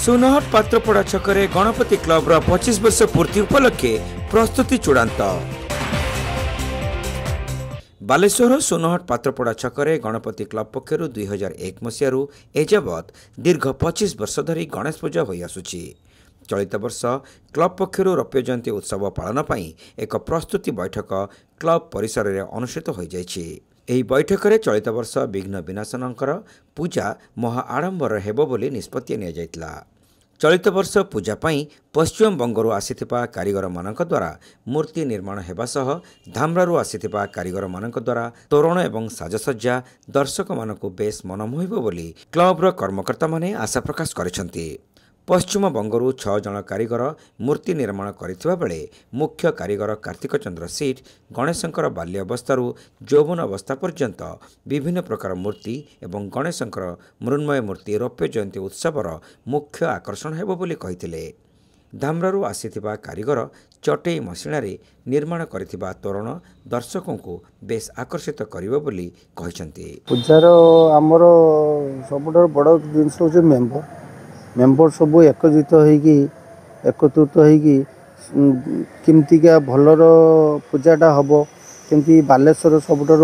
Sunhat पात्रपड़ा छकरे Ganpati club 25 वर्ष पूर्ति उपलक्षे प्रस्तुति चूड़ांत। बालेश्वर सुनहट पात्रपड़ा छकरे गणपति क्लब पक्षर 2001 मसीह एजावत दीर्घ 25 वर्ष धरी गणेश पूजा हो आसुची। चलित वर्ष क्लब पक्षर रौप्य जयंती उत्सव पालन पर एक प्रस्तुति बैठक क्लब परिसर में अनुष्ठित हो जाइछि। ଏହି ବୈଠକରେ ଚଳିତ ବର୍ଷ ବିଘ୍ନ ବିନାଶନଙ୍କର ପୂଜା ମହା ଆଡ଼ମ୍ବର ହେବ ବୋଲି ନିଷ୍ପତ୍ତି ନିଆଯାଇଥିଲା। ଚଳିତ ବର୍ଷ ପୂଜା ପାଇଁ ପଶ୍ଚିମବଙ୍ଗରୁ ଆସିଥିବା କାରିଗରମାନଙ୍କ ଦ୍ୱାରା ମୂର୍ତ୍ତି ନିର୍ମାଣ ହେବା ସହ ଧାମରାରୁ ଆସିଥିବା କାରିଗରମାନଙ୍କ ଦ୍ୱାରା ତୋରଣ ଏବଂ ସାଜସଜ୍ଜା ଦର୍ଶକମାନଙ୍କୁ ବେଶ୍ ମନମୋହିବ ବୋଲି କ୍ଲବର କର୍ମକର୍ତ୍ତାମାନେ ଆଶା ପ୍ରକାଶ କରିଛନ୍ତି। ପଶ୍ଚିମବଙ୍ଗରୁ 6 ଜଣ କାରିଗର ମୂର୍ତ୍ତି ନିର୍ମାଣ କରିଥିବା ବେଳେ ମୁଖ୍ୟ କାରିଗର କାର୍ତ୍ତିକ ଚନ୍ଦ୍ର ସିଟ୍ ଗଣେଶଙ୍କର ବାଲ୍ୟ ଅବସ୍ଥାରୁ ଯୌବନ ଅବସ୍ଥା ପର୍ଯ୍ୟନ୍ତ ବିଭିନ୍ନ ପ୍ରକାର ମୂର୍ତ୍ତି ଏବଂ ଗଣେଶଙ୍କର ମୃଣ୍ମୟ ମୂର୍ତ୍ତି ରୌପ୍ୟ ଜୟନ୍ତୀ ଉତ୍ସବର ମୁଖ୍ୟ ଆକର୍ଷଣ ହେବ ବୋଲି କହିଥିଲେ। ଧାମରାରୁ ଆସିଥିବା କାରିଗର ଚଟେଇ ମସିଣାରେ ନିର୍ମାଣ କରିଥିବା ତୋରଣ ଦର୍ଶକଙ୍କୁ ବେଶ୍ ଆକର୍ଷିତ କରିବ ବୋଲି କହିଛନ୍ତି। ପୂଜାର ଆମର ସବୁଠାରୁ ବଡ଼ ଜିନିଷ ହେଉଛି मेम्बर सब एकत्रित होगी केमतिका भलर पूजाटा हम केमती बालेश्वर सबुठार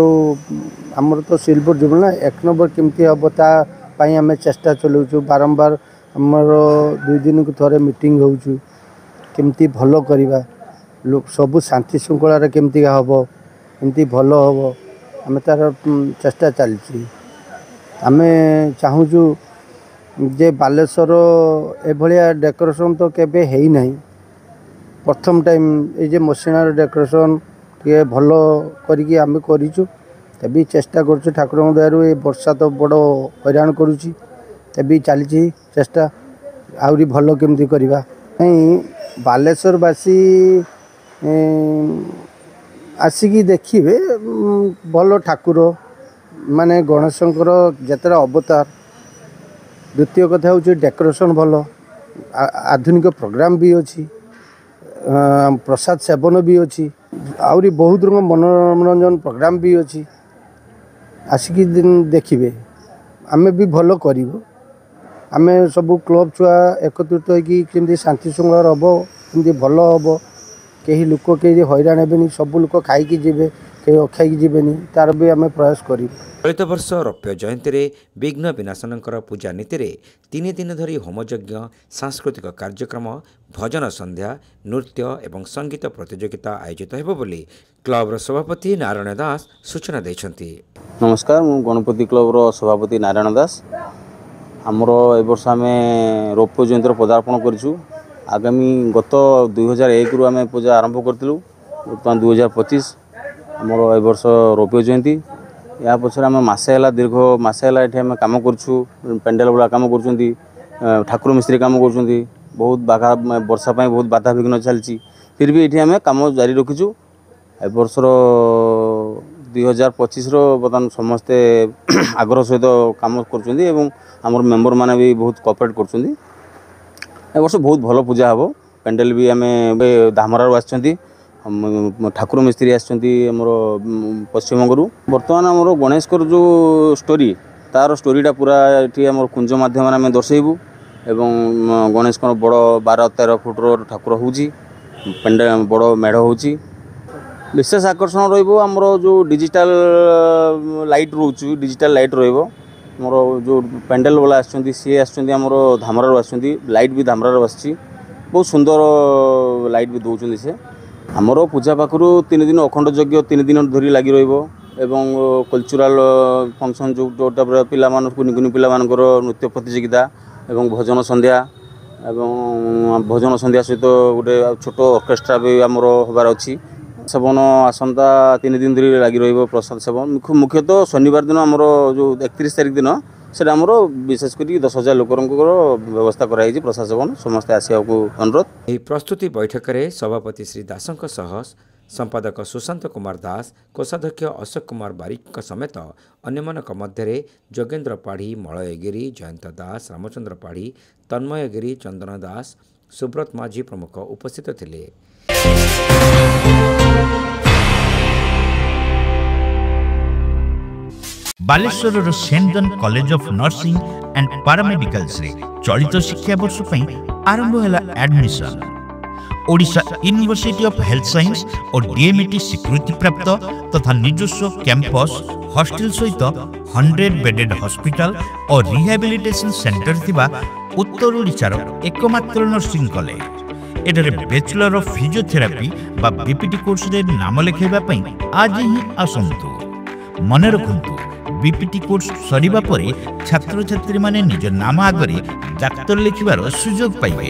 आमर तो सिल्वर जुबली ना 1 नंबर केमती हम ताई आम चेष्टा चलाऊँ बारंबार आमर 2 दिन को थोड़े मीटिंग होचु केमती भल करवा लोग सब शांति श्रृंखला केमतिका हम केमती भल हम आम तार चेष्टा चलती आम चाहूँ जे बालेश्वर एभलिया डेकोरेशन तो केबे हेई नहीं प्रथम टाइम ये मशीनार डेकोरेशन टे भल करिकी आम करूँ तभी चेष्टा करूँ ठाकुर दयारू ये वर्षा तो बड़ हैरान करुँची तभी चली चेष्टा आहरी भल केमती करवा नहीं बालेश्वरवासी आसिकी देखिए भल ठाकुर माने गणेशंकर जतरा अवतार द्वितीय कथा हूँ डेकोरेशन भल आधुनिक प्रोग्राम भी अच्छी प्रसाद सेवन भी अच्छी आहरी बहुत रंग मनोरंजन प्रोग्राम भी अच्छी आसिकी देखिए आमे भी भल करूँ आमे सब क्लब छुआ एकत्रित होती शांति श्रृंखला हम कमी भल हम कहीं लोक कहीं हैरान हेबेनी सब लोक खाई जीवे कहीं अखाई जीवेनी तार भी आम प्रयास करूँ। चलित वर्ष रौप्य जयंती रे विघ्न विनाशनकर पूजा नीति रे 3 दिन धरी होमयज्ञ सांस्कृतिक कार्यक्रम भजन संध्या नृत्य एवं संगीत प्रतियोगिता आयोजित हेबो बोली क्लब सभापति नारायण दास सूचना दैछंती। नमस्कार मु गणपति क्लब सभापति नारायण दास आमर ए वर्ष आम रौप्य जयंती पदार्पण करूँ आगामी गत 2001 रु आम पूजा आरंभ करूँ बर्तमान 2025 आमर ए वर्ष रौप्य जयंती या पछर आम मसे दीर्घ मसे ये आम कम करूँ पेंडेल वाला कम कर ठाकुर मिस्त्री कम कर बहुत बाधा वर्षा बहुत बाधा विघ्न चलती फिर भी ये आम कम जारी रखीचु ए वर्षर 2025 बर्तमान समस्ते आग्रह सहित कम कर मेम्बर मैंने भी बहुत कोऑपरेट कर वर्ष बहुत भल पूजा हम पेंडेल भी आम धामरारू आसछंती ठाकुर मिस्त्री आमर पश्चिमबंगरू बर्तमान आमर गणेशकर जो स्टोरी तार स्टोरीटा पूरा ये आम कुंज मध्यम आम दर्शेबू एवं गणेश बड़ 12-13 फुटर ठाकुर होची पेंडे बड़ मेढ़ होची विशेष आकर्षण रमर जो डिजिटल लाइट रोच डिजिटल लाइट रमर जो पेंडेल वाला सी आमर धामरारू आइट भी धामरारू आसी बहुत सुंदर लाइट भी दौरान से आमर पूजा पाखर 3 दिन अखंड यज्ञ 3 दिन धरी लगी रही कल्चरल फंक्शन जो पिला कुनि पिला नृत्य प्रतियोगिता एवं भजन संध्या भजन संध्या सहित गोटे छोट ऑर्केस्ट्रा भी आमर होबार अच्छी सेवन आसंता 3 दिन धरी लगी रही प्रसाद सेवन मुख्यतः शनिवार दिन आमर जो 31 तारिख दिन से आमर विशेषकर 10,000 लोकर व्यवस्था कराई प्रसाद सेवन समस्ते आसिया अनुरोध। यह प्रस्तुति बैठक में सभापति श्री दासंक सह संपादक सुशांत कुमार दास कोषाध्यक्ष अशोक कुमार बारिक समेत अन्य मध्य जोगेन्द्र पाढ़ी मलय गिरी जयंत दास रामचंद्र पाढ़ी तन्मय गिरी चंदन दास सुब्रत माझी प्रमुख उपस्थित थिले। Baleshwar saint John college of nursing and paramedicals रे चलित शिक्षा वर्ष आरंभ है admission. Odisha university of health science और डीएमईटी स्वीकृति प्राप्त तथा निजस्व कैंपस हॉस्टल सहित 100 बेडेड हॉस्पिटल और रिहैबिलिटेशन सेंटर थिबा उत्तर ओडिशार एकमात्र नर्सिंग कॉलेज। एठारे बैचलर ऑफ फिजियोथेरापी बा बीपीटी कोर्स रे नाम लेखाइबा पई आज ही आसंतु। मन रखंतु बीपीटी कोर्स सरीबा परे छात्र छात्री माने निज नाम आगरे डाक्टर लिखिबार सुयोग पाइबे।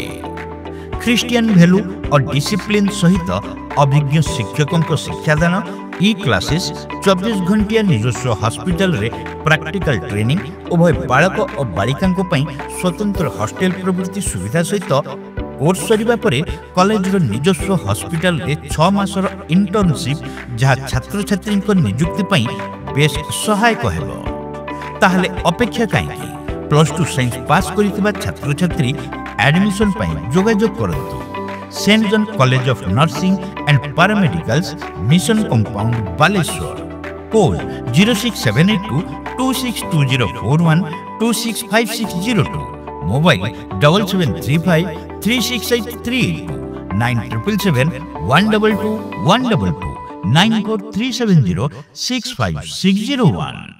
क्रिश्चियन वैल्यू और डिसिप्लिन सहित अभिज्ञ शिक्षकों शिक्षादान ई क्लासेस 24 घंटिया निजस्व हॉस्पिटल रे प्रैक्टिकल ट्रेनिंग उभय बालक और बालिका स्वतंत्र हॉस्टेल प्रवृत्ति सुविधा सहित कोर्स सरीबा परे कॉलेज निजस्व हॉस्पिटल रे 6 मासर इंटर्नशिप जहाँ छात्र छात्री नियुक्ति पई बेस सहायक हेबो। ताहले अपेक्षा काहेकि +2 साइंस पास करितबा छात्र छात्री एडमिशन पई जोगाजोग करंतु। Saint John college of nursing and paramedicals mission compound Baleswar. Code 06782 262041 265602। Mobile 7735 368 977 122 122 94370 65601।